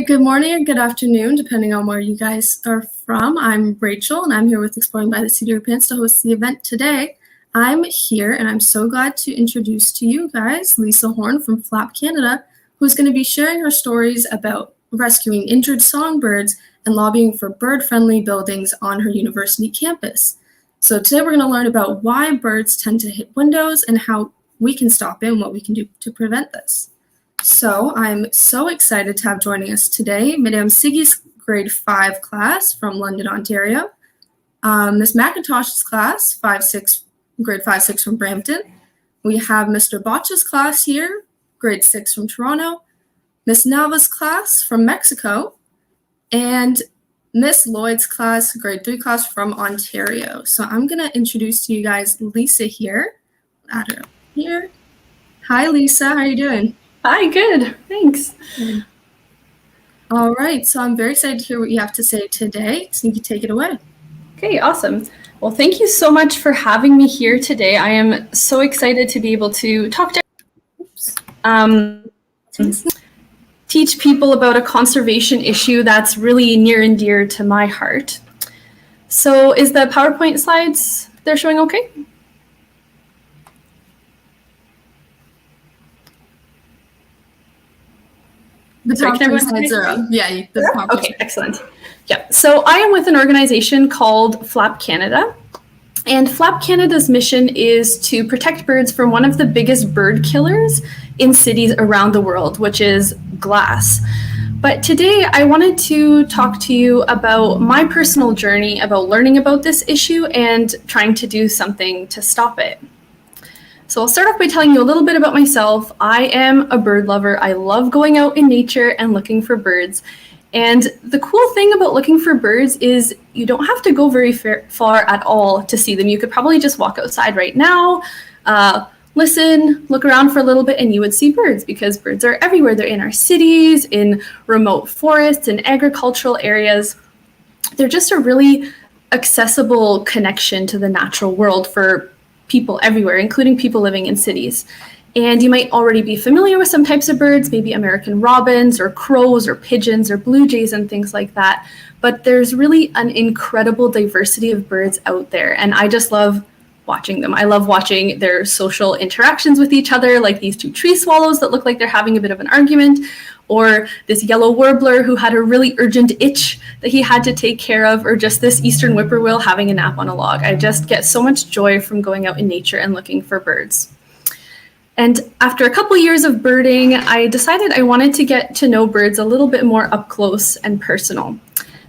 good morning or good afternoon, depending on where you guys are from. I'm Rachel, and I'm here with Exploring by the Seat of Your Pants to host the event today. I'm here, and I'm so glad to introduce to you guys Lisa Horn from Flap Canada, who's going to be sharing her stories about rescuing injured songbirds and lobbying for bird-friendly buildings on her university campus. So today we're going to learn about why birds tend to hit windows and how we can stop it and what we can do to prevent this. So I'm so excited to have joining us today Madame Siggy's grade 5 class from London, Ontario, Miss McIntosh's class, grade 5-6 from Brampton. We have Mr. Botch's class here, grade 6 from Toronto, Miss Nava's class from Mexico, and Miss Lloyd's class, grade 3 class from Ontario. So I'm going to introduce to you guys Lisa here. Add her up here. Hi, Lisa. How are you doing? Hi, good. Thanks. All right. So I'm very excited to hear what you have to say today. So you can take it away. Okay, awesome. Well, thank you so much for having me here today. I am so excited to be able to talk to teach people about a conservation issue that's really near and dear to my heart. So is the PowerPoint slides, they're showing okay? The PowerPoint slides are up. Yeah. Okay, excellent. Yeah, so I am with an organization called Flap Canada. And Flap Canada's mission is to protect birds from one of the biggest bird killers in cities around the world, which is glass. But today I wanted to talk to you about my personal journey about learning about this issue and trying to do something to stop it. So I'll start off by telling you a little bit about myself. I am a bird lover. I love going out in nature and looking for birds. And the cool thing about looking for birds is you don't have to go very far at all to see them. You could probably just walk outside right now, listen, look around for a little bit, and you would see birds because birds are everywhere. They're in our cities, in remote forests, in agricultural areas. They're just a really accessible connection to the natural world for people everywhere, including people living in cities. And you might already be familiar with some types of birds, maybe American robins or crows or pigeons or blue jays and things like that. But there's really an incredible diversity of birds out there. And I just love watching them. I love watching their social interactions with each other, like these two tree swallows that look like they're having a bit of an argument, or this yellow warbler who had a really urgent itch that he had to take care of, or just this eastern whippoorwill having a nap on a log. I just get so much joy from going out in nature and looking for birds. And after a couple years of birding, I decided I wanted to get to know birds a little bit more up close and personal.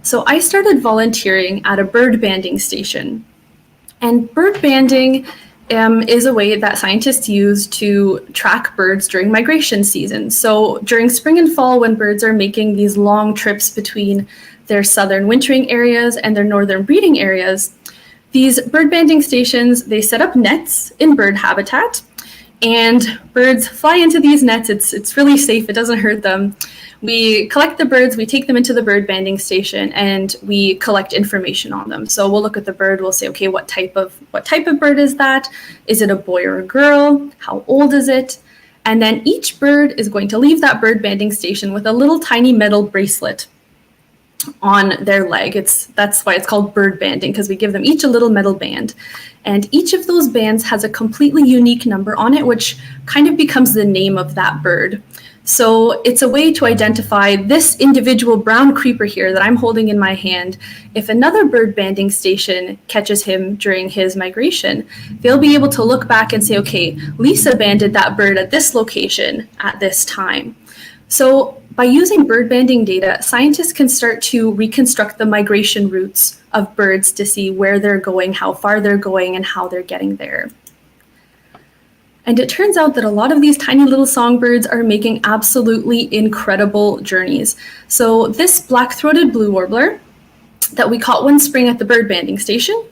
So I started volunteering at a bird banding station. And bird banding is a way that scientists use to track birds during migration season. So during spring and fall, when birds are making these long trips between their southern wintering areas and their northern breeding areas, these bird banding stations, they set up nets in bird habitat, and birds fly into these nets. It's really safe. It doesn't hurt them. We collect the birds, we take them into the bird banding station, and we collect information on them. So we'll look at the bird, we'll say, okay, what type of bird is that? Is it a boy or a girl? How old is it? And then each bird is going to leave that bird banding station with a little tiny metal bracelet on their leg. That's why it's called bird banding, because we give them each a little metal band. And each of those bands has a completely unique number on it, which kind of becomes the name of that bird. So it's a way to identify this individual brown creeper here that I'm holding in my hand. If another bird banding station catches him during his migration, they'll be able to look back and say, okay, Lisa banded that bird at this location at this time. So by using bird banding data, scientists can start to reconstruct the migration routes of birds to see where they're going, how far they're going, and how they're getting there. And it turns out that a lot of these tiny little songbirds are making absolutely incredible journeys. So this black-throated blue warbler that we caught one spring at the bird banding station,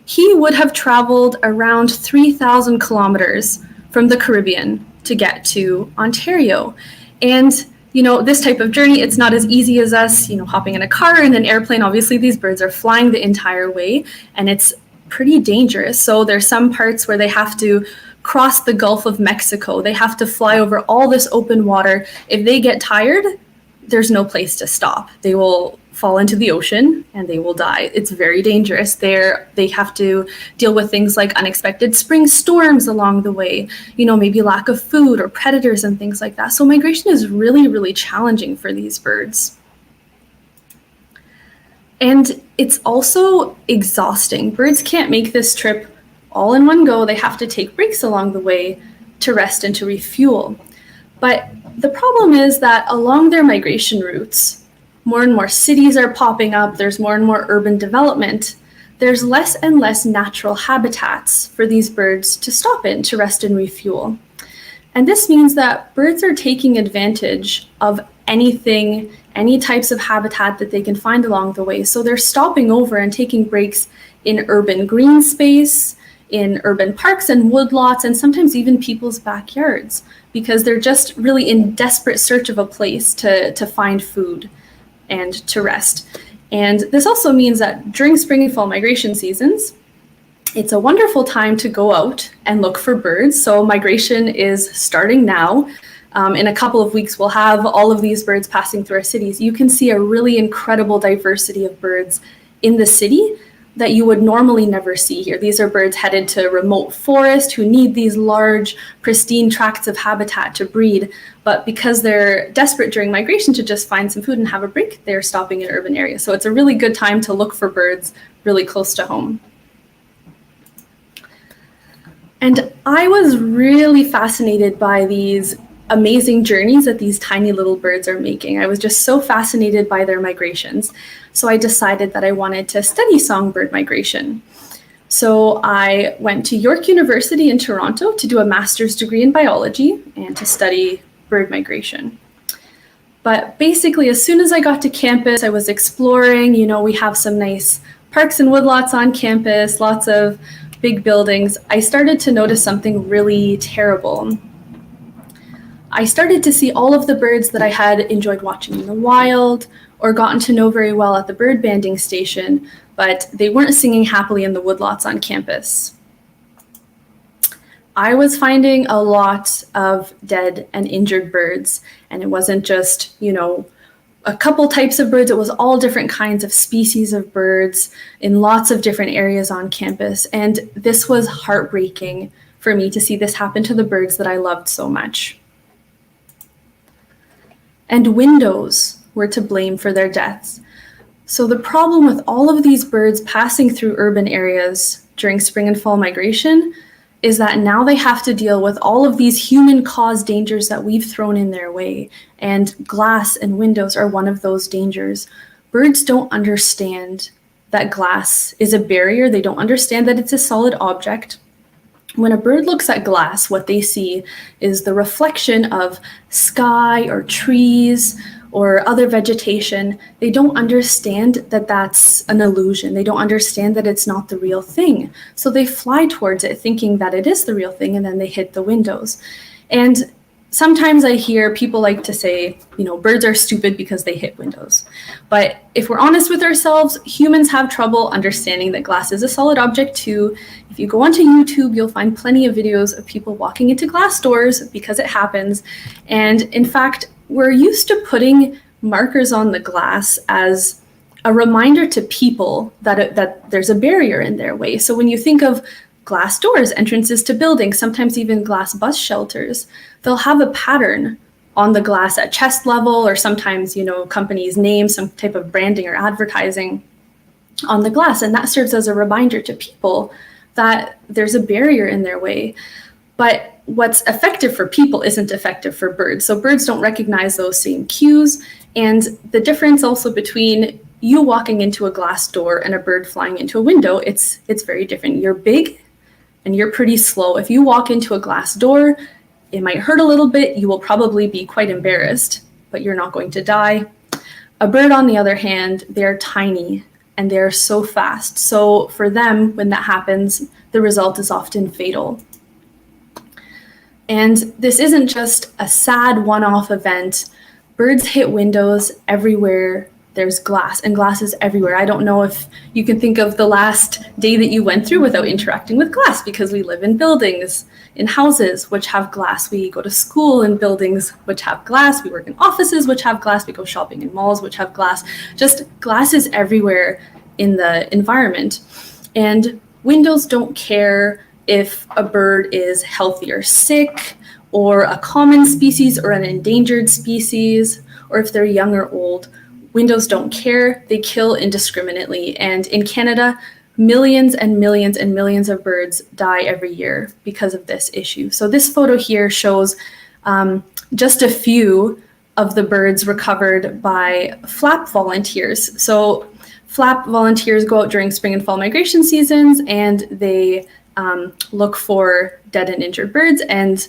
he would have traveled around 3,000 kilometers from the Caribbean to get to Ontario. And this type of journey, it's not as easy as us, hopping in a car in an airplane. Obviously, these birds are flying the entire way, and it's pretty dangerous. So there's some parts where they have to cross the Gulf of Mexico. They have to fly over all this open water. If they get tired, there's no place to stop. They will fall into the ocean and they will die. It's very dangerous. They have to deal with things like unexpected spring storms along the way, maybe lack of food or predators and things like that. So migration is really, really challenging for these birds. And it's also exhausting. Birds can't make this trip all in one go. They have to take breaks along the way to rest and to refuel. But the problem is that along their migration routes, more and more cities are popping up, there's more and more urban development, there's less and less natural habitats for these birds to stop in, to rest and refuel. And this means that birds are taking advantage of anything, any types of habitat that they can find along the way. So they're stopping over and taking breaks in urban green space, in urban parks and woodlots, and sometimes even people's backyards, because they're just really in desperate search of a place to find food and to rest. And this also means that during spring and fall migration seasons, it's a wonderful time to go out and look for birds. So migration is starting now. In a couple of weeks, we'll have all of these birds passing through our cities. You can see a really incredible diversity of birds in the city that you would normally never see here. These are birds headed to remote forest who need these large, pristine tracts of habitat to breed. But because they're desperate during migration to just find some food and have a break, they're stopping in urban areas. So it's a really good time to look for birds really close to home. And I was really fascinated by these amazing journeys that these tiny little birds are making. I was just so fascinated by their migrations. So I decided that I wanted to study songbird migration. So I went to York University in Toronto to do a master's degree in biology and to study bird migration. But basically, as soon as I got to campus, I was exploring. We have some nice parks and woodlots on campus, lots of big buildings. I started to notice something really terrible. I started to see all of the birds that I had enjoyed watching in the wild or gotten to know very well at the bird banding station, but they weren't singing happily in the woodlots on campus. I was finding a lot of dead and injured birds, and it wasn't just, a couple types of birds. It was all different kinds of species of birds in lots of different areas on campus. And this was heartbreaking for me to see this happen to the birds that I loved so much. And windows were to blame for their deaths. So the problem with all of these birds passing through urban areas during spring and fall migration is that now they have to deal with all of these human-caused dangers that we've thrown in their way, and glass and windows are one of those dangers. Birds don't understand that glass is a barrier. They don't understand that it's a solid object. When a bird looks at glass, what they see is the reflection of sky or trees or other vegetation. They don't understand that that's an illusion. They don't understand that it's not the real thing. So they fly towards it thinking that it is the real thing, and then they hit the windows. And sometimes I hear people like to say, birds are stupid because they hit windows. But if we're honest with ourselves, humans have trouble understanding that glass is a solid object too. If you go onto YouTube, you'll find plenty of videos of people walking into glass doors because it happens. And in fact, we're used to putting markers on the glass as a reminder to people that there's a barrier in their way. So when you think of glass doors, entrances to buildings, sometimes even glass bus shelters, they'll have a pattern on the glass at chest level, or sometimes, companies' name, some type of branding or advertising on the glass. And that serves as a reminder to people that there's a barrier in their way. But what's effective for people isn't effective for birds. So birds don't recognize those same cues. And the difference also between you walking into a glass door and a bird flying into a window, it's very different. You're big and you're pretty slow. If you walk into a glass door, it might hurt a little bit. You will probably be quite embarrassed, but you're not going to die. A bird, on the other hand, they're tiny and they're so fast. So for them, when that happens, the result is often fatal. And this isn't just a sad one-off event. Birds hit windows everywhere there's glass, and glass is everywhere. I don't know if you can think of the last day that you went through without interacting with glass, because we live in buildings, in houses which have glass. We go to school in buildings which have glass. We work in offices which have glass. We go shopping in malls which have glass. Just glass is everywhere in the environment. And windows don't care if a bird is healthy or sick, or a common species or an endangered species, or if they're young or old. Windows don't care. They kill indiscriminately. And in Canada, millions and millions and millions of birds die every year because of this issue. So this photo here shows just a few of the birds recovered by flap volunteers. So flap volunteers go out during spring and fall migration seasons, and they look for dead and injured birds. And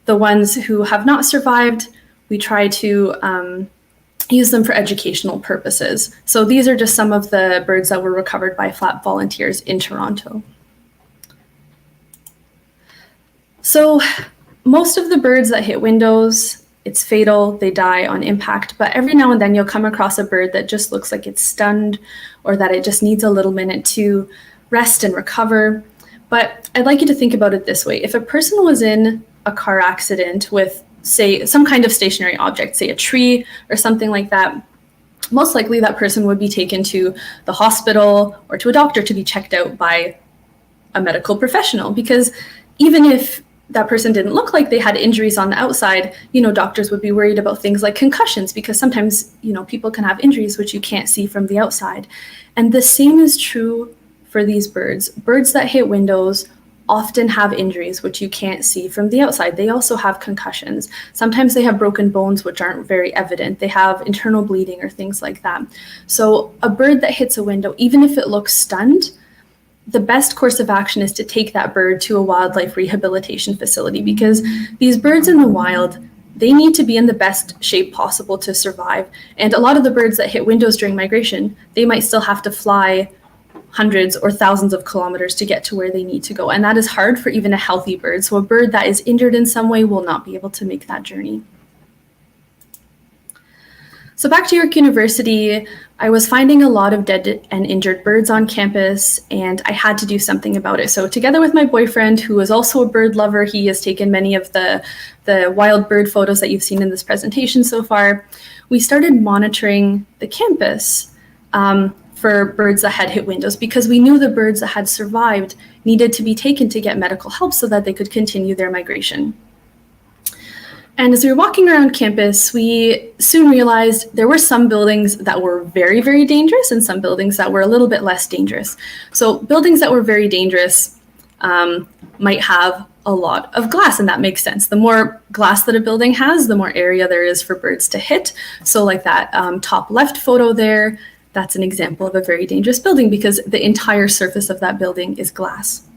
the ones who have not survived, we try to use them for educational purposes. So these are just some of the birds that were recovered by flap volunteers in Toronto. So most of the birds that hit windows, it's fatal, they die on impact, but every now and then you'll come across a bird that just looks like it's stunned, or that it just needs a little minute to rest and recover. But I'd like you to think about it this way. If a person was in a car accident with, say, some kind of stationary object, say a tree or something like that, most likely that person would be taken to the hospital or to a doctor to be checked out by a medical professional. Because even if that person didn't look like they had injuries on the outside, doctors would be worried about things like concussions, because sometimes, people can have injuries which you can't see from the outside. And the same is true for these birds. Birds that hit windows often have injuries which you can't see from the outside. They also have concussions. Sometimes they have broken bones which aren't very evident. They have internal bleeding or things like that. So a bird that hits a window, even if it looks stunned, the best course of action is to take that bird to a wildlife rehabilitation facility, because these birds in the wild, they need to be in the best shape possible to survive. And a lot of the birds that hit windows during migration, they might still have to fly hundreds or thousands of kilometers to get to where they need to go. And that is hard for even a healthy bird. So a bird that is injured in some way will not be able to make that journey. So back to York University, I was finding a lot of dead and injured birds on campus, and I had to do something about it. So together with my boyfriend, who is also a bird lover, he has taken many of the wild bird photos that you've seen in this presentation so far, we started monitoring the campus for birds that had hit windows, because we knew the birds that had survived needed to be taken to get medical help so that they could continue their migration. And as we were walking around campus, we soon realized there were some buildings that were very, very dangerous and some buildings that were a little bit less dangerous. So buildings that were very dangerous might have a lot of glass, and that makes sense. The more glass that a building has, the more area there is for birds to hit. So like that top left photo there, that's an example of a very dangerous building, because the entire surface of that building is glass.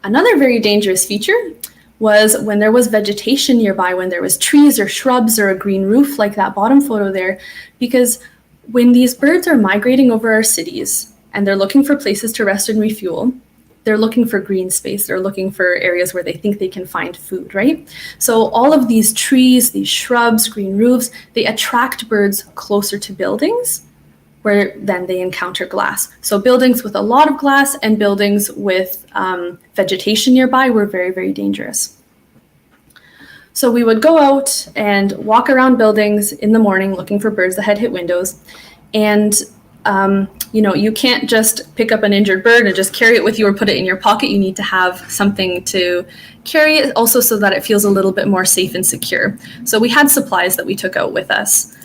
Another very dangerous feature was when there was vegetation nearby, when there was trees or shrubs or a green roof like that bottom photo there, because when these birds are migrating over our cities and they're looking for places to rest and refuel, they're looking for green space. They're looking for areas where they think they can find food, right? So all of these trees, these shrubs, green roofs, they attract birds closer to buildings, where then they encounter glass. So buildings with a lot of glass and buildings with vegetation nearby were very, very dangerous. So we would go out and walk around buildings in the morning looking for birds that had hit windows. And you can't just pick up an injured bird and just carry it with you or put it in your pocket. You need to have something to carry it also so that it feels a little bit more safe and secure. So we had supplies that we took out with us.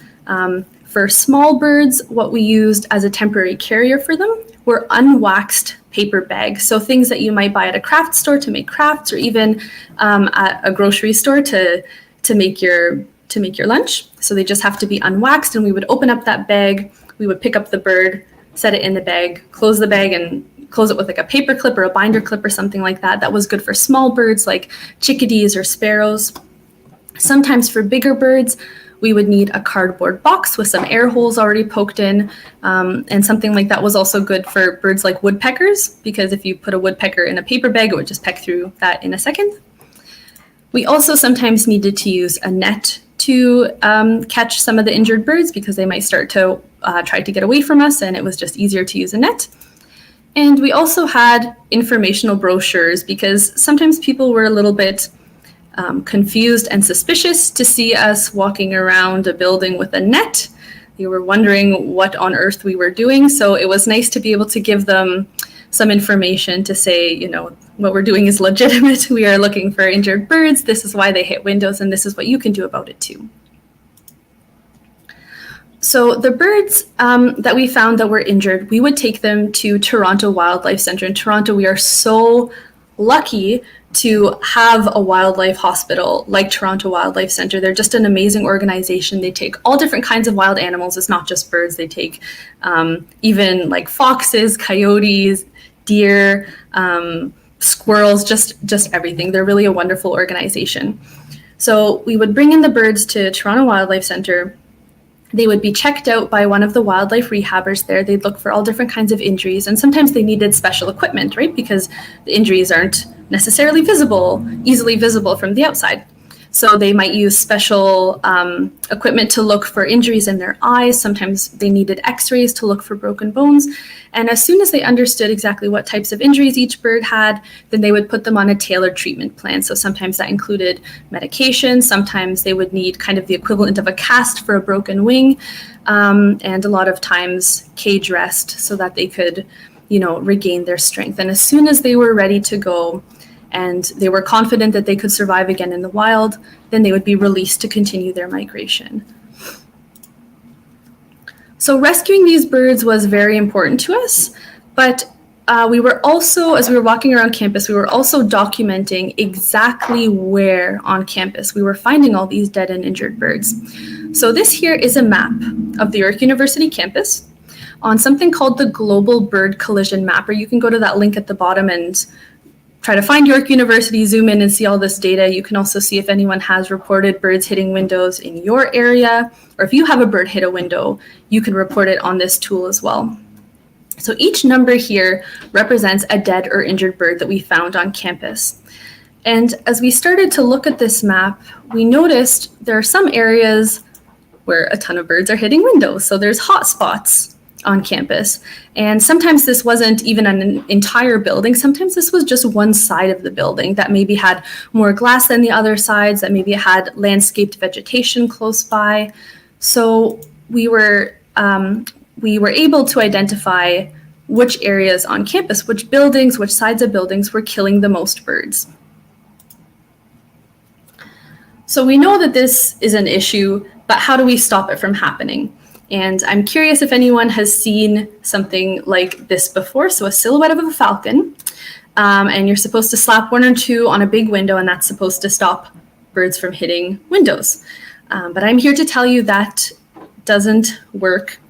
For small birds, what we used as a temporary carrier for them were unwaxed paper bags. So things that you might buy at a craft store to make crafts, or even at a grocery store to make your lunch. So they just have to be unwaxed, and we would open up that bag, we would pick up the bird, set it in the bag, close the bag, and close it with like a paper clip or a binder clip or something like that. That was good for small birds like chickadees or sparrows. Sometimes for bigger birds, we would need a cardboard box with some air holes already poked in, and something like that was also good for birds like woodpeckers, because if you put a woodpecker in a paper bag, it would just peck through that in a second. We also sometimes needed to use a net to catch some of the injured birds because they might start to try to get away from us, and it was just easier to use a net. And we also had informational brochures because sometimes people were a little bit confused and suspicious to see us walking around a building with a net. They were wondering what on earth we were doing. So it was nice to be able to give them some information to say, you know, what we're doing is legitimate. We are looking for injured birds. This is why they hit windows, and this is what you can do about it too. So the birds that we found that were injured, we would take them to Toronto Wildlife Centre. In Toronto, we are so lucky to have a wildlife hospital like Toronto Wildlife Centre. They're just an amazing organization. They take all different kinds of wild animals. It's not just birds. They take even like foxes, coyotes, deer, squirrels, just everything. They're really a wonderful organization. So we would bring in the birds to Toronto Wildlife Centre. They would be checked out by one of the wildlife rehabbers there. They'd look for all different kinds of injuries, and sometimes they needed special equipment, right? Because the injuries aren't necessarily easily visible from the outside. So they might use special equipment to look for injuries in their eyes. Sometimes they needed x-rays to look for broken bones. And as soon as they understood exactly what types of injuries each bird had, then they would put them on a tailored treatment plan. So sometimes that included medication. Sometimes they would need kind of the equivalent of a cast for a broken wing. And a lot of times cage rest so that they could, you know, regain their strength. And as soon as they were ready to go, and they were confident that they could survive again in the wild, then they would be released to continue their migration. So rescuing these birds was very important to us, but we were also, as we were walking around campus, we were also documenting exactly where on campus we were finding all these dead and injured birds. So this here is a map of the York University campus on something called the Global Bird Collision Mapper. You can go to that link at the bottom and try to find York University, zoom in and see all this data. You can also see if anyone has reported birds hitting windows in your area, or if you have a bird hit a window, you can report it on this tool as well. So each number here represents a dead or injured bird that we found on campus. And as we started to look at this map, we noticed there are some areas where a ton of birds are hitting windows. So there's hot spots on campus. And sometimes this wasn't even an entire building. Sometimes this was just one side of the building that maybe had more glass than the other sides, that maybe it had landscaped vegetation close by. So we were able to identify which areas on campus, which buildings, which sides of buildings were killing the most birds. So we know that this is an issue, but how do we stop it from happening? And I'm curious if anyone has seen something like this before. So a silhouette of a falcon, and you're supposed to slap one or two on a big window, and that's supposed to stop birds from hitting windows. But I'm here to tell you that doesn't work.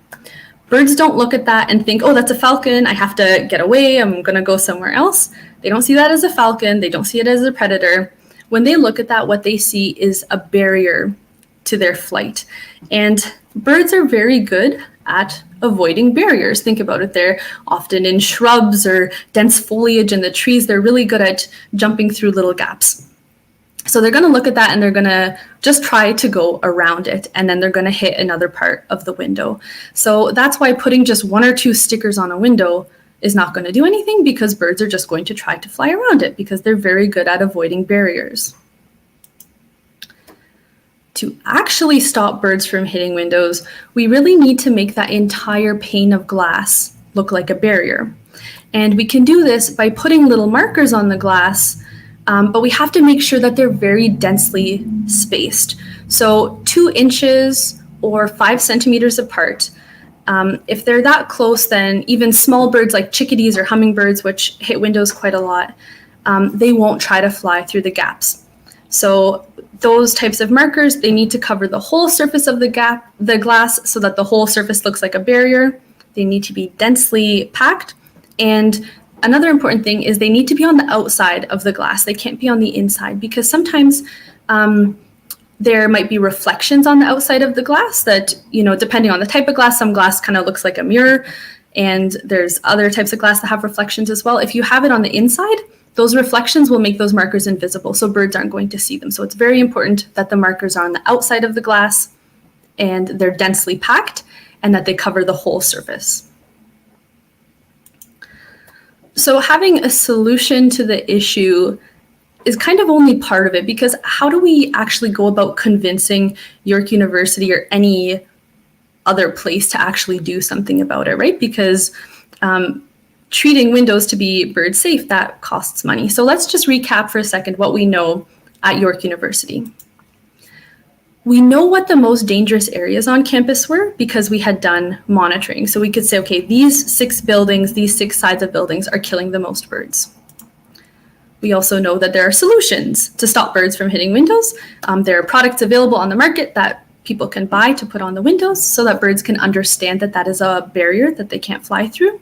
Birds don't look at that and think, oh, that's a falcon, I have to get away, I'm gonna go somewhere else. They don't see that as a falcon, they don't see it as a predator. When they look at that, what they see is a barrier to their flight. And birds are very good at avoiding barriers. Think about it. They're often in shrubs or dense foliage in the trees. They're really good at jumping through little gaps. So they're going to look at that and they're going to just try to go around it, and then they're going to hit another part of the window. So that's why putting just one or two stickers on a window is not going to do anything, because birds are just going to try to fly around it because they're very good at avoiding barriers. To actually stop birds from hitting windows, we really need to make that entire pane of glass look like a barrier. And we can do this by putting little markers on the glass, but we have to make sure that they're very densely spaced. So 2 inches or 5 centimeters apart. If they're that close, then even small birds like chickadees or hummingbirds, which hit windows quite a lot, they won't try to fly through the gaps. So those types of markers, they need to cover the whole surface of the glass so that the whole surface looks like a barrier. They need to be densely packed. And another important thing is they need to be on the outside of the glass. They can't be on the inside, because sometimes there might be reflections on the outside of the glass that, you know, depending on the type of glass, some glass kind of looks like a mirror, and there's other types of glass that have reflections as well. If you have it on the inside, those reflections will make those markers invisible, so birds aren't going to see them. So it's very important that the markers are on the outside of the glass and they're densely packed and that they cover the whole surface. So having a solution to the issue is kind of only part of it, because how do we actually go about convincing York University or any other place to actually do something about it, right? Because treating windows to be bird safe, that costs money. So let's just recap for a second what we know at York University. We know what the most dangerous areas on campus were because we had done monitoring. So we could say, okay, these 6 buildings, these 6 sides of buildings are killing the most birds. We also know that there are solutions to stop birds from hitting windows. There are products available on the market that people can buy to put on the windows so that birds can understand that that is a barrier that they can't fly through.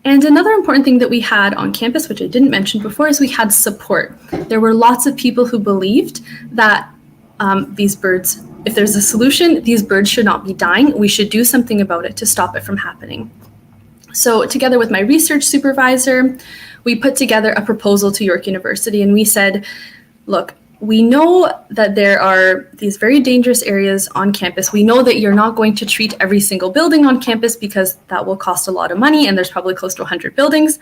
And another important thing that we had on campus, which I didn't mention before, is we had support. There were lots of people who believed that these birds, if there's a solution, these birds should not be dying. We should do something about it to stop it from happening. So together with my research supervisor, we put together a proposal to York University, and we said, look, we know that there are these very dangerous areas on campus. We know that you're not going to treat every single building on campus because that will cost a lot of money, and there's probably close to 100 buildings.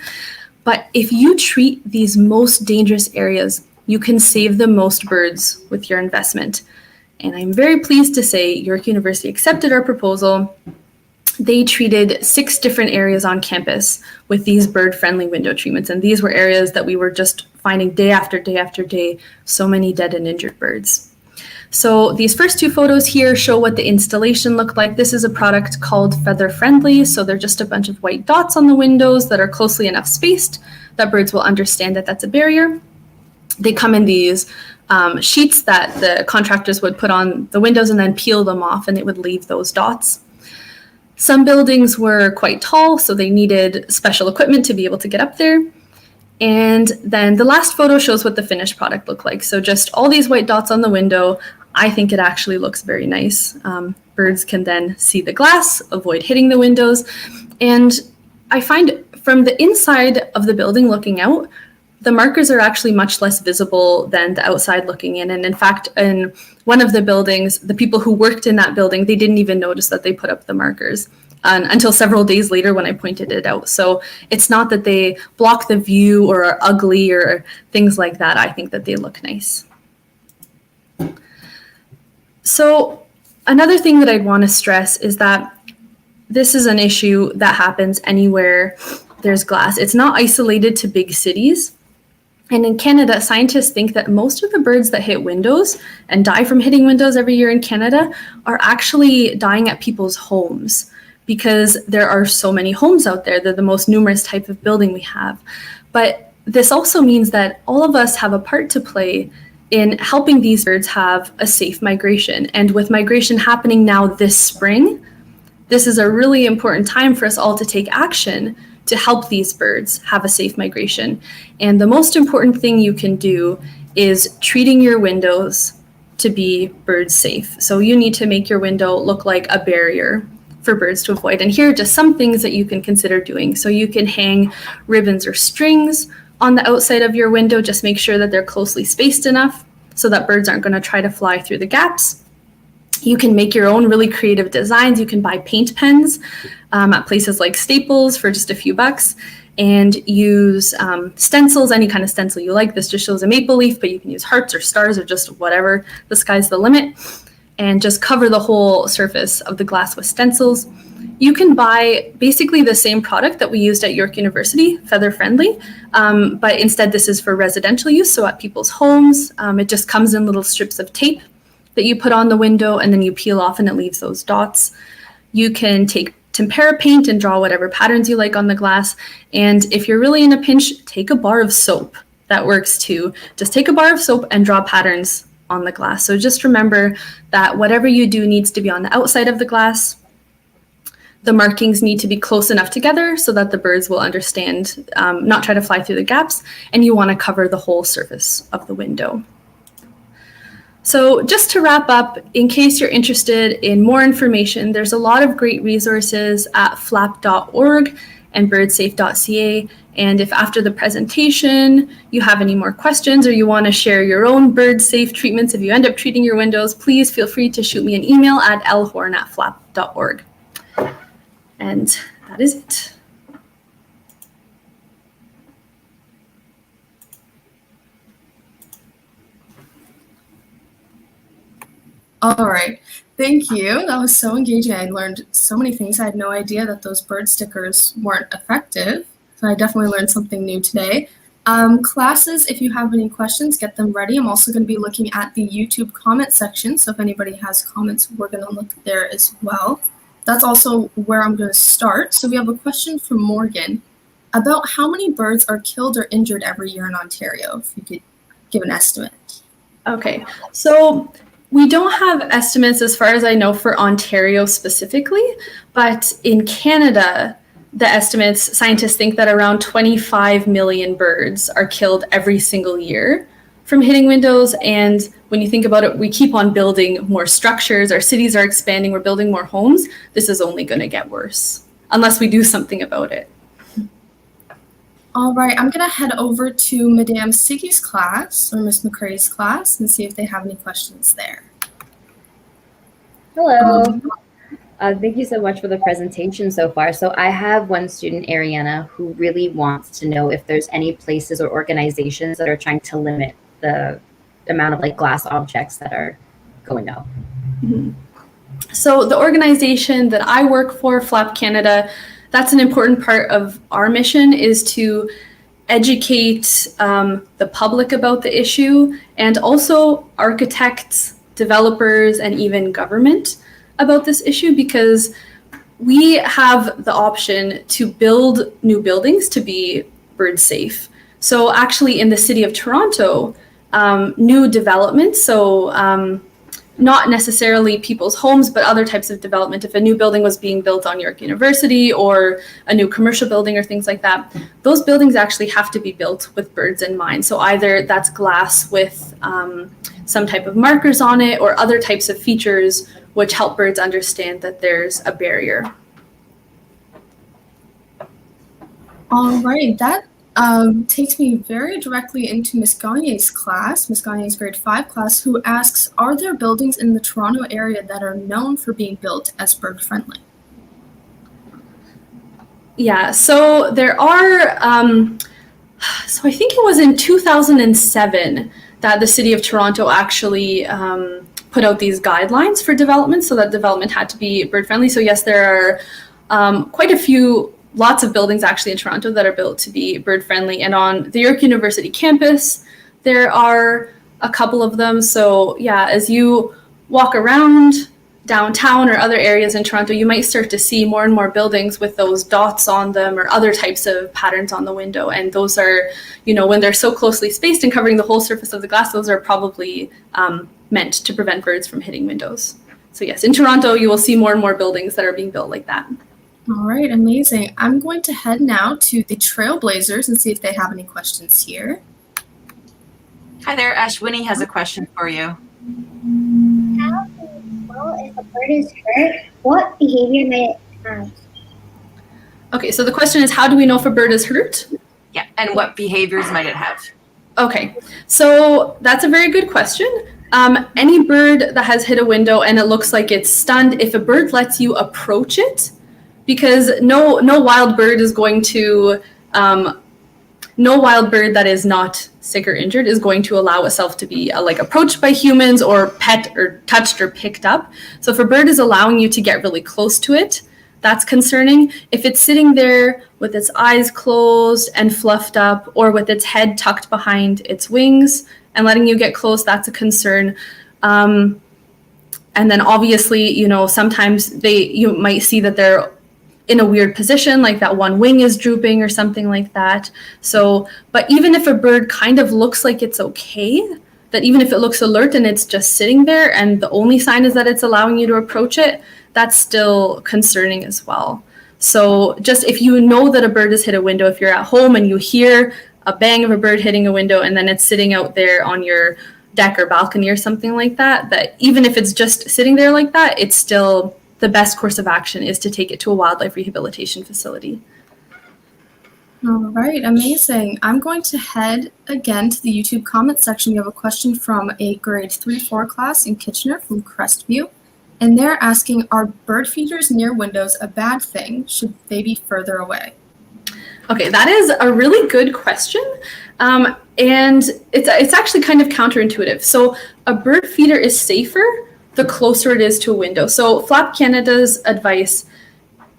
But if you treat these most dangerous areas, you can save the most birds with your investment. And I'm very pleased to say York University accepted our proposal. They treated 6 different areas on campus with these bird-friendly window treatments. And these were areas that we were just finding day after day after day, so many dead and injured birds. So these first 2 photos here show what the installation looked like. This is a product called Feather Friendly. So they're just a bunch of white dots on the windows that are closely enough spaced that birds will understand that that's a barrier. They come in these sheets that the contractors would put on the windows and then peel them off, and it would leave those dots. Some buildings were quite tall, so they needed special equipment to be able to get up there. And then the last photo shows what the finished product looked like. So just all these white dots on the window. I think it actually looks very nice. Birds can then see the glass, avoid hitting the windows. And I find from the inside of the building looking out, the markers are actually much less visible than the outside looking in. And in fact, in one of the buildings, the people who worked in that building, they didn't even notice that they put up the markers until several days later when I pointed it out. So it's not that they block the view or are ugly or things like that. I think that they look nice. So another thing that I'd want to stress is that this is an issue that happens anywhere there's glass. It's not isolated to big cities. And in Canada, scientists think that most of the birds that hit windows and die from hitting windows every year in Canada are actually dying at people's homes because there are so many homes out there. They're the most numerous type of building we have. But this also means that all of us have a part to play in helping these birds have a safe migration. And with migration happening now this spring, this is a really important time for us all to take action to help these birds have a safe migration. And the most important thing you can do is treating your windows to be bird safe. So you need to make your window look like a barrier for birds to avoid. And here are just some things that you can consider doing. So you can hang ribbons or strings on the outside of your window. Just make sure that they're closely spaced enough so that birds aren't going to try to fly through the gaps. You can make your own really creative designs. You can buy paint pens at places like Staples for just a few bucks, and use stencils, any kind of stencil you like. This just shows a maple leaf, but you can use hearts or stars or just whatever. The sky's the limit. And just cover the whole surface of the glass with stencils. You can buy basically the same product that we used at York University, Feather Friendly, but instead this is for residential use, so at people's homes. It just comes in little strips of tape that you put on the window and then you peel off and it leaves those dots. You can take tempera paint and draw whatever patterns you like on the glass. And if you're really in a pinch, take a bar of soap. That works too. Just take a bar of soap and draw patterns on the glass. So just remember that whatever you do needs to be on the outside of the glass. The markings need to be close enough together so that the birds will understand, not try to fly through the gaps, and you want to cover the whole surface of the window. So just to wrap up, in case you're interested in more information, there's a lot of great resources at flap.org, and birdsafe.ca. And if after the presentation you have any more questions or you want to share your own bird safe treatments, if you end up treating your windows, please feel free to shoot me an email at lhorn@flap.org. And that is it. All right, thank you. That was so engaging. I learned so many things. I had no idea that those bird stickers weren't effective. So I definitely learned something new today. Classes, if you have any questions, get them ready. I'm also going to be looking at the YouTube comment section. So if anybody has comments, we're going to look there as well. That's also where I'm going to start. So we have a question from Morgan about how many birds are killed or injured every year in Ontario, if you could give an estimate. Okay, so we don't have estimates as far as I know for Ontario specifically, but in Canada, the estimates, scientists think that around 25 million birds are killed every single year from hitting windows. And when you think about it, we keep on building more structures, our cities are expanding, we're building more homes. This is only going to get worse unless we do something about it. All right, I'm going to head over to Madame Siggy's class, or Miss McCrae's class, and see if they have any questions there. Hello. Thank you so much for the presentation so far. So I have one student, Ariana, who really wants to know if there's any places or organizations that are trying to limit the amount of like glass objects that are going up. Mm-hmm. So the organization that I work for, Flap Canada, that's an important part of our mission, is to educate the public about the issue, and also architects, developers, and even government about this issue, because we have the option to build new buildings to be bird safe. So actually in the city of Toronto, new developments, so not necessarily people's homes, but other types of development. If a new building was being built on York University or a new commercial building or things like that, those buildings actually have to be built with birds in mind. So either that's glass with some type of markers on it or other types of features which help birds understand that there's a barrier. All right, that takes me very directly into Miss Gagne's class, Miss Gagne's grade 5 class, who asks, are there buildings in the Toronto area that are known for being built as bird friendly? Yeah, so there are, so I think it was in 2007 that the city of Toronto actually put out these guidelines for development, so that development had to be bird friendly. So yes, there are quite a few, lots of buildings actually in Toronto that are built to be bird friendly. And on the York University campus, there are a couple of them. So yeah, as you walk around downtown or other areas in Toronto, you might start to see more and more buildings with those dots on them or other types of patterns on the window. And those are, you know, when they're so closely spaced and covering the whole surface of the glass, those are probably meant to prevent birds from hitting windows. So yes, in Toronto, you will see more and more buildings that are being built like that. All right, amazing. I'm going to head now to the Trailblazers and see if they have any questions here. Hi there, Ashwini has a question for you. How do you know if a bird is hurt? What behavior may it have? Okay, so the question is, how do we know if a bird is hurt? Yeah, and what behaviors might it have? Okay, so that's a very good question. Any bird that has hit a window and it looks like it's stunned, if a bird lets you approach it, because no wild bird is going to, no wild bird that is not sick or injured is going to allow itself to be like approached by humans or pet or touched or picked up. So if a bird is allowing you to get really close to it, that's concerning. If it's sitting there with its eyes closed and fluffed up, or with its head tucked behind its wings and letting you get close, that's a concern. And then obviously, you know, sometimes you might see that they're in a weird position, like that one wing is drooping or something like that. So, but even if a bird kind of looks like it's okay, that even if it looks alert and it's just sitting there and the only sign is that it's allowing you to approach it, that's still concerning as well. So just if you know that a bird has hit a window, if you're at home and you hear a bang of a bird hitting a window and then it's sitting out there on your deck or balcony or something like that, that even if it's just sitting there like that, it's still the best course of action is to take it to a wildlife rehabilitation facility. All right, amazing. I'm going to head again to the YouTube comment section. We have a question from a grade 3-4 class in Kitchener from Crestview. And they're asking, are bird feeders near windows a bad thing? Should they be further away? Okay, that is a really good question. And it's actually kind of counterintuitive. So a bird feeder is safer the closer it is to a window. So Flap Canada's advice,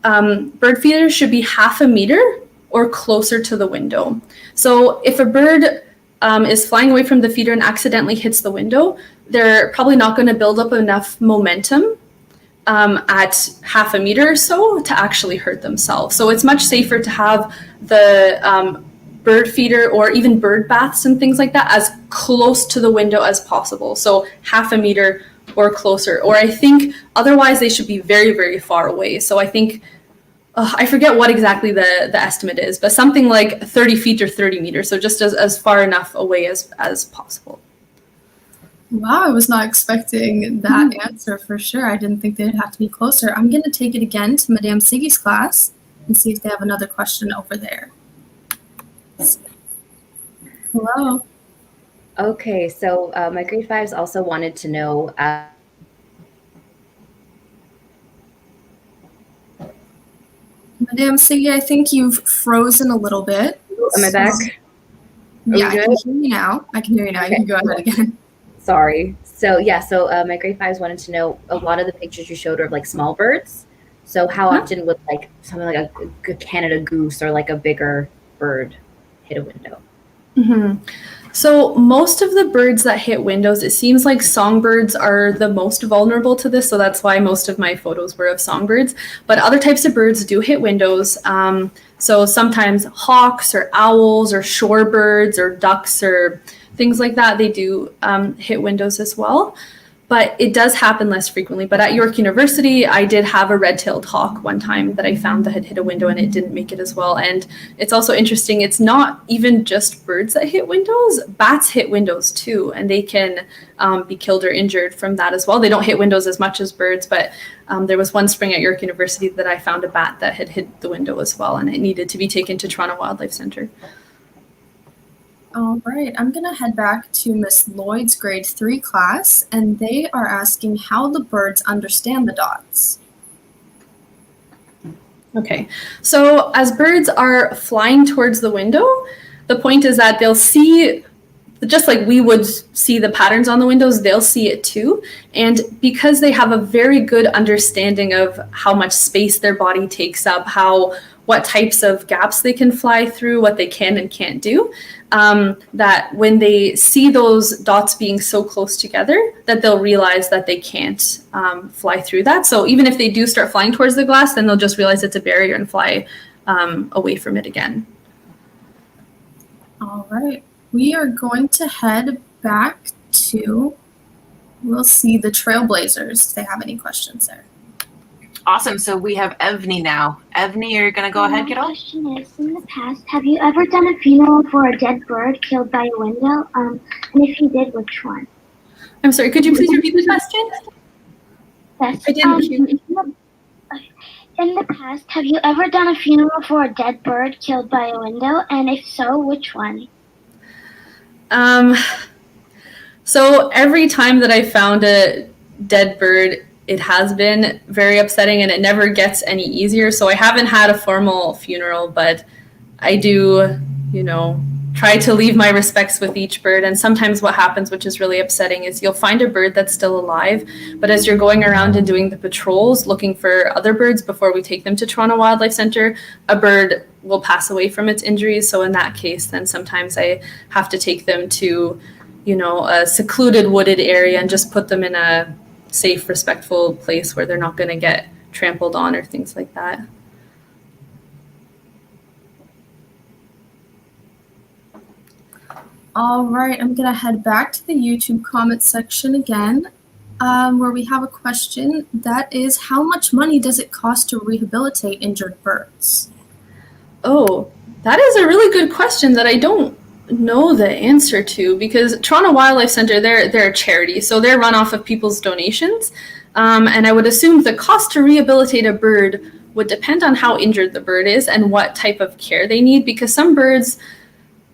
bird feeders should be 1/2 meter or closer to the window. So if a bird is flying away from the feeder and accidentally hits the window, they're probably not going to build up enough momentum at 1/2 meter or so to actually hurt themselves. So it's much safer to have the bird feeder or even bird baths and things like that as close to the window as possible. So 1/2 meter or closer, or I think otherwise they should be very, very far away. So I think, I forget what exactly the estimate is, but something like 30 feet or 30 meters. So just as far enough away as possible. Wow, I was not expecting that answer for sure. I didn't think they'd have to be closer. I'm going to take it again to Madame Siggy's class and see if they have another question over there. Hello. Okay, so my grade 5s also wanted to know. Madame Siggy, I think you've frozen a little bit. Am I back? Yeah, I can hear you now. I can hear you now. Okay. You can go ahead again. Sorry. So yeah, so my grade 5s wanted to know, a lot of the pictures you showed are of like small birds. So how often would like something like a Canada goose or like a bigger bird hit a window? Mm-hmm. So most of the birds that hit windows, it seems like songbirds are the most vulnerable to this. So that's why most of my photos were of songbirds. But other types of birds do hit windows. So sometimes hawks or owls or shorebirds or ducks or things like that, they do hit windows as well. But it does happen less frequently. But at York University, I did have a red-tailed hawk one time that I found that had hit a window and it didn't make it as well. And it's also interesting, it's not even just birds that hit windows. Bats hit windows too, and they can be killed or injured from that as well. They don't hit windows as much as birds, but there was one spring at York University that I found a bat that had hit the window as well, and it needed to be taken to Toronto Wildlife Centre. All right, I'm going to head back to Miss Lloyd's grade 3 class, and they are asking how the birds understand the dots. Okay, so as birds are flying towards the window, the point is that they'll see, just like we would see the patterns on the windows, they'll see it too. And because they have a very good understanding of how much space their body takes up, what types of gaps they can fly through, what they can and can't do, that when they see those dots being so close together, that they'll realize that they can't fly through that. So even if they do start flying towards the glass, then they'll just realize it's a barrier and fly away from it again. All right, we are going to head back to, we'll see the Trailblazers if they have any questions there. Awesome. So we have Evney now. Evney, you're going to go ahead, kiddo? My question is, in the past, have you ever done a funeral for a dead bird killed by a window? And if you did, which one? I'm sorry, could you please repeat the question? Yes. I didn't hear. In the past, have you ever done a funeral for a dead bird killed by a window? And if so, which one? So every time that I found a dead bird, it has been very upsetting and it never gets any easier. So I haven't had a formal funeral, but I do, try to leave my respects with each bird. And sometimes what happens, which is really upsetting, is you'll find a bird that's still alive, but as you're going around and doing the patrols, looking for other birds before we take them to Toronto Wildlife Centre, a bird will pass away from its injuries. So in that case, then sometimes I have to take them to, a secluded wooded area and just put them in a safe, respectful place where they're not going to get trampled on or things like that. All right, I'm going to head back to the YouTube comment section again, where we have a question that is, how much money does it cost to rehabilitate injured birds? Oh, that is a really good question that I don't know the answer to, because Toronto Wildlife Centre, they're a charity, so they're run off of people's donations, and I would assume the cost to rehabilitate a bird would depend on how injured the bird is and what type of care they need, because some birds,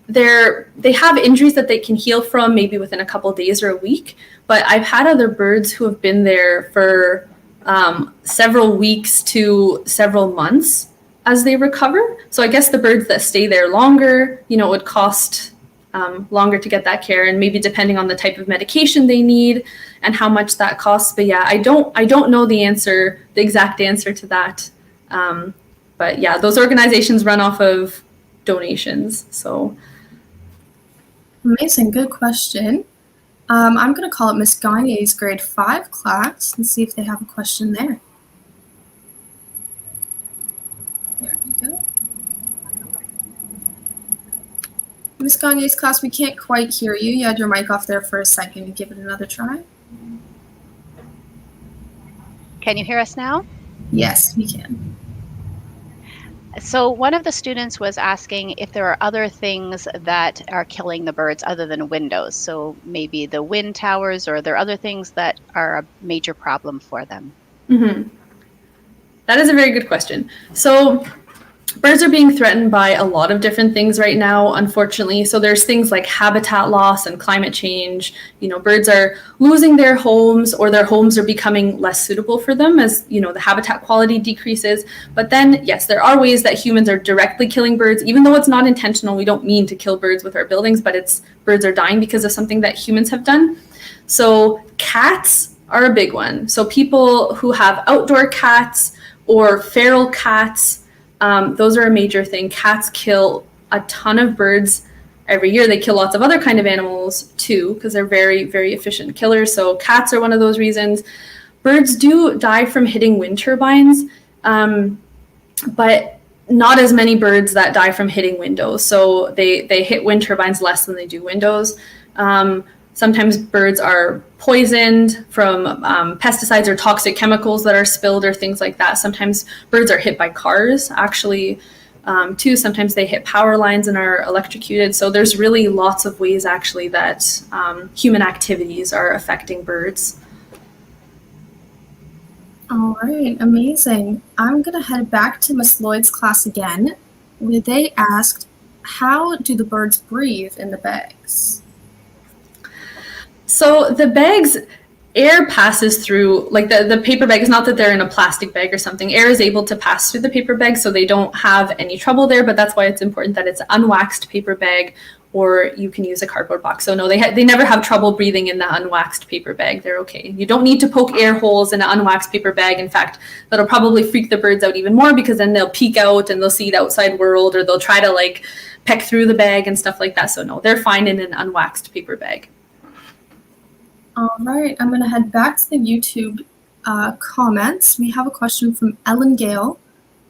they have injuries that they can heal from maybe within a couple of days or a week. But I've had other birds who have been there for several weeks to several months as they recover. So I guess the birds that stay there longer, it would cost longer to get that care, and maybe depending on the type of medication they need and how much that costs. But yeah, I don't know the exact answer to that. But yeah, those organizations run off of donations. So amazing, good question. I'm going to call it Miss Gagne's grade 5 class and see if they have a question there. There you go. Miss Gagne's class, we can't quite hear you. You had your mic off there for a second. Give it another try. Can you hear us now? Yes, we can. So one of the students was asking if there are other things that are killing the birds other than windows. So maybe the wind towers, or are there other things that are a major problem for them? Mm-hmm. That is a very good question. So birds are being threatened by a lot of different things right now, unfortunately. So there's things like habitat loss and climate change. Birds are losing their homes, or their homes are becoming less suitable for them as, the habitat quality decreases. But then, yes, there are ways that humans are directly killing birds, even though it's not intentional. We don't mean to kill birds with our buildings, but birds are dying because of something that humans have done. So cats are a big one. So people who have outdoor cats or feral cats, those are a major thing. Cats kill a ton of birds every year. They kill lots of other kind of animals too, because they're very, very efficient killers. So cats are one of those reasons. Birds do die from hitting wind turbines, but not as many birds that die from hitting windows. So they hit wind turbines less than they do windows. Sometimes birds are poisoned from pesticides or toxic chemicals that are spilled or things like that. Sometimes birds are hit by cars, actually, too. Sometimes they hit power lines and are electrocuted. So there's really lots of ways, actually, that human activities are affecting birds. All right, amazing. I'm going to head back to Miss Lloyd's class again, where they asked, how do the birds breathe in the bags? So the bags, air passes through, like the paper bag, is not that they're in a plastic bag or something. Air is able to pass through the paper bag, so they don't have any trouble there, but that's why it's important that it's an unwaxed paper bag, or you can use a cardboard box. So no, they never have trouble breathing in the unwaxed paper bag. They're okay. You don't need to poke air holes in an unwaxed paper bag. In fact, that'll probably freak the birds out even more, because then they'll peek out and they'll see the outside world, or they'll try to peck through the bag and stuff like that. So no, they're fine in an unwaxed paper bag. All right, I'm going to head back to the YouTube comments. We have a question from Ellen Gale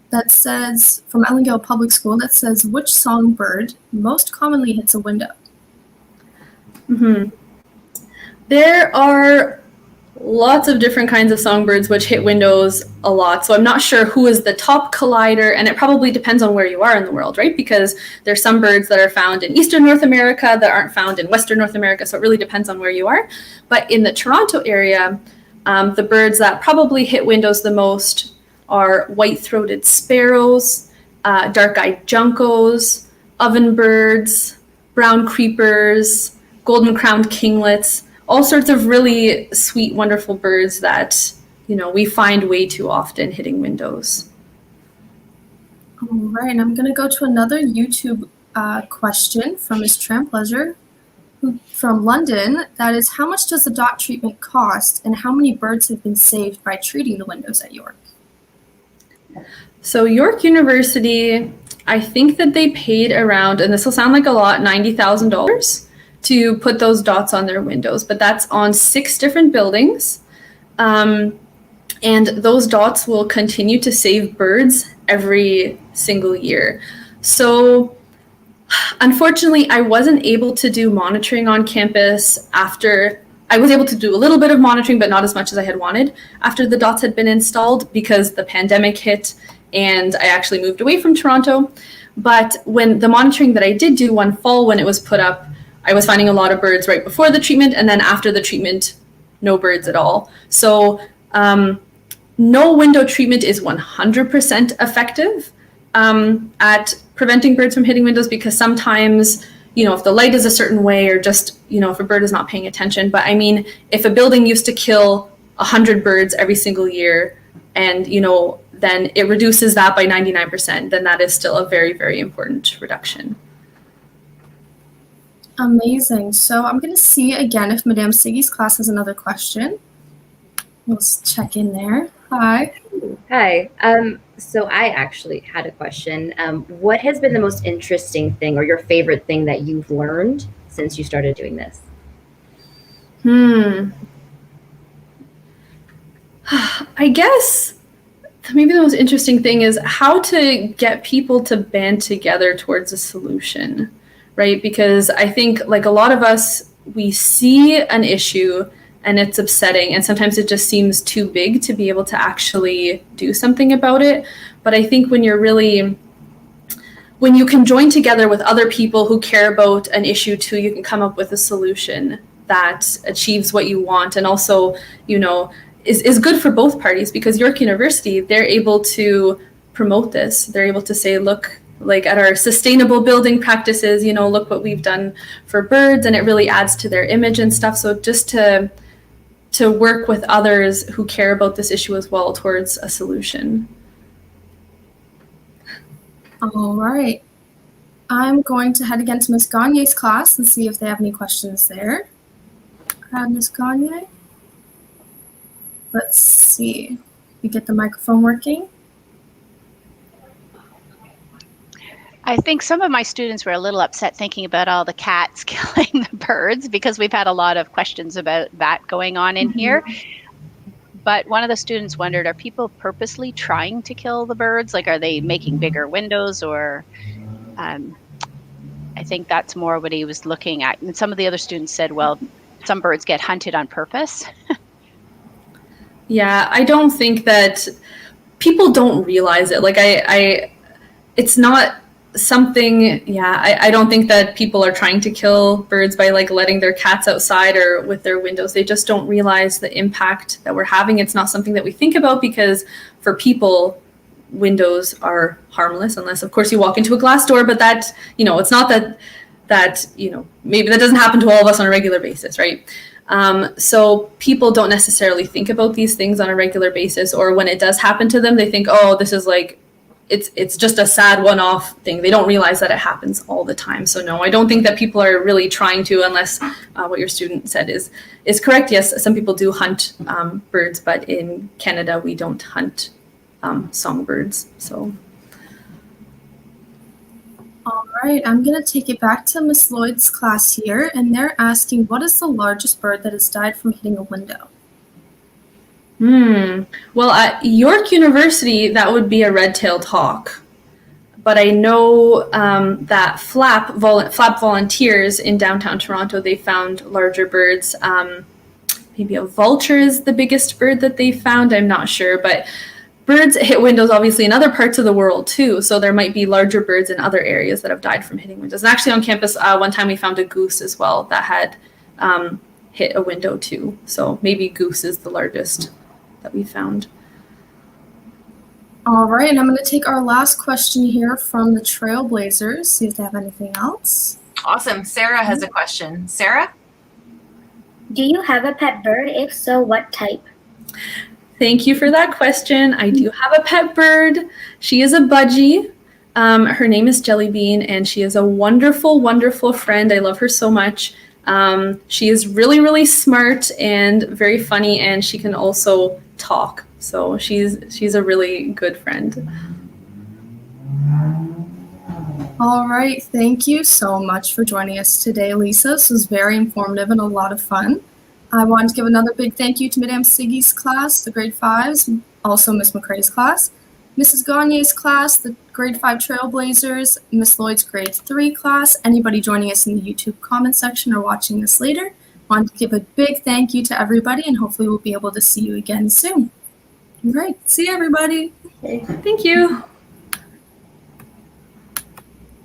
from Ellen Gale Public School, that says, which songbird most commonly hits a window? Mm-hmm. There are lots of different kinds of songbirds which hit windows a lot. So I'm not sure who is the top collider, and it probably depends on where you are in the world, right? Because there's some birds that are found in Eastern North America that aren't found in Western North America. So it really depends on where you are. But in the Toronto area, the birds that probably hit windows the most are white-throated sparrows, dark-eyed juncos, ovenbirds, brown creepers, golden-crowned kinglets, all sorts of really sweet, wonderful birds that, we find way too often hitting windows. All right, and I'm going to go to another YouTube question from Ms. Trampleasure from London. That is, how much does the dot treatment cost, and how many birds have been saved by treating the windows at York? So York University, I think that they paid around, and this will sound like a lot, $90,000 to put those dots on their windows, but that's on 6 different buildings. And those dots will continue to save birds every single year. So unfortunately, I wasn't able to do monitoring on campus I was able to do a little bit of monitoring, but not as much as I had wanted after the dots had been installed, because the pandemic hit and I actually moved away from Toronto. But when the monitoring that I did do one fall when it was put up, I was finding a lot of birds right before the treatment, and then after the treatment, no birds at all. So no window treatment is 100% effective at preventing birds from hitting windows, because sometimes, if the light is a certain way, or just, if a bird is not paying attention. But I mean, if a building used to kill 100 birds every single year, and, then it reduces that by 99%, then that is still a very, very important reduction. Amazing. So I'm going to see again if Madame Siggy's class has another question. Let's check in there. Hi. Hi. So I actually had a question. What has been the most interesting thing or your favorite thing that you've learned since you started doing this? I guess maybe the most interesting thing is how to get people to band together towards a solution, right? Because I think, like, a lot of us, we see an issue and it's upsetting, and sometimes it just seems too big to be able to actually do something about it. But I think when you can join together with other people who care about an issue too, you can come up with a solution that achieves what you want, and also, is good for both parties, because York University, they're able to promote this. They're able to say, look, like at our sustainable building practices, look what we've done for birds, and it really adds to their image and stuff. So just to work with others who care about this issue as well towards a solution. All right. I'm going to head again to Ms. Gagne's class and see if they have any questions there. Ms. Gagne. Let's see. You get the microphone working? I think some of my students were a little upset thinking about all the cats killing the birds, because we've had a lot of questions about that going on in here. But one of the students wondered, are people purposely trying to kill the birds? Like, are they making bigger windows, or I think that's more what he was looking at. And some of the other students said, well, some birds get hunted on purpose. Yeah, I don't think that people don't realize it. Like, it's not something, I don't think that people are trying to kill birds by, like, letting their cats outside or with their windows. They just don't realize the impact that we're having. It's not something that we think about, because for people, windows are harmless, unless, of course, you walk into a glass door. But that, it's not that maybe that doesn't happen to all of us on a regular basis, right? So people don't necessarily think about these things on a regular basis, or when it does happen to them, they think, oh, this is like, it's just a sad one-off thing. They don't realize that it happens all the time. So no, I don't think that people are really trying to, unless what your student said is correct. Yes, some people do hunt birds, but in Canada, we don't hunt songbirds. So. All right, I'm going to take it back to Miss Lloyd's class here, and they're asking, what is the largest bird that has died from hitting a window? Well, at York University, that would be a red-tailed hawk. But I know that Flap volunteers in downtown Toronto, they found larger birds. Maybe a vulture is the biggest bird that they found. I'm not sure, but birds hit windows obviously in other parts of the world too. So there might be larger birds in other areas that have died from hitting windows. And actually on campus, one time we found a goose as well that had hit a window too. So maybe goose is the largest that we found. All right, and I'm going to take our last question here from the Trailblazers, see if they have anything else. Awesome. Sarah has a question. Sarah? Do you have a pet bird? If so, what type? Thank you for that question. I do have a pet bird. She is a budgie. Her name is Jellybean, and she is a wonderful, wonderful friend. I love her so much. She is really, really smart and very funny, and she can also talk. So she's a really good friend. All right, thank you so much for joining us today, Lisa. This was very informative and a lot of fun. I want to give another big thank you to Madame Siggy's class, the grade 5s, also Miss McCrae's class, Mrs. Gagne's class, the grade 5 Trailblazers, Miss Lloyd's grade 3 class, anybody joining us in the YouTube comment section or watching this later. I want to give a big thank you to everybody, and hopefully we'll be able to see you again soon. All right, see you, everybody. Thank you.